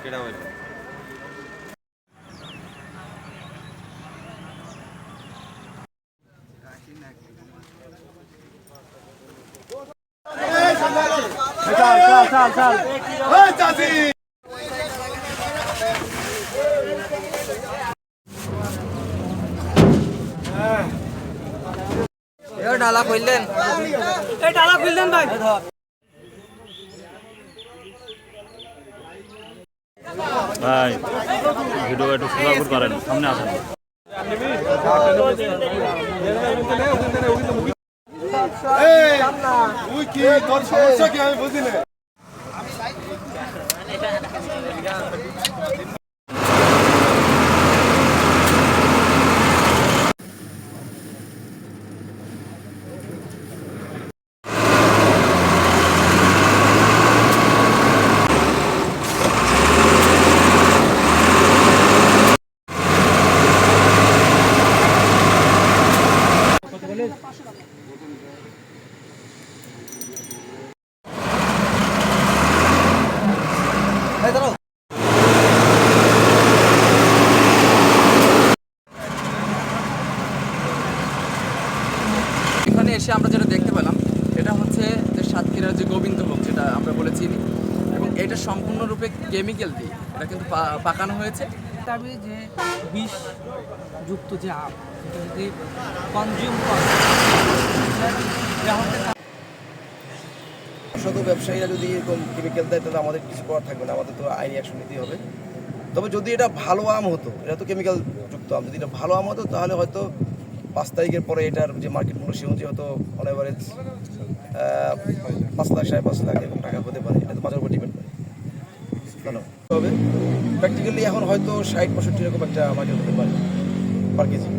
কেডা হইল ডালা খুললেন, এই ডালা খুললেন ভাই। ভাই ভিডিও একটু সুরাপুর করেন, সামনে আসেন। সমস্যা কি আমি বুঝি না। এখানে এসে আমরা যেটা দেখতে পেলাম এটা হচ্ছে যে সাতক্ষীরার যে গোবিন্দভোগ যেটা আমরা বলেছি, এবং এটা সম্পূর্ণরূপে কেমিক্যাল দিয়ে এটা কিন্তু পাকানো হয়েছে। তবে যে বিষ যুক্ত যে আম এটা যদি কনজিউম করে শত ব্যবসায়ীরা যদি এরকম কেমিক্যাল দেয় তাহলে আমাদের কিছু করার থাকবে না, আমাদের তো আইনি অ্যাকশন নিতেই হবে। তবে যদি এটা ভালো আম হতো, এটা তো কেমিক্যাল যুক্ত আম, যদি এটা ভালো আম হতো তাহলে হয়তো 5 তারিখের পরে এটার যে মার্কেট মূল্য সে অনুযায়ী হয়তো অন অ্যাভারেজ 5 লাখ 5.5 লাখ এরকম টাকা হতে পারে। এটা তো বাজার উপর ডিপেন্ড করে। তবে প্র্যাকটিক্যালি এখন হয়তো 60-65 এরকম একটা মার্কেট হতে পারে পার কেজি।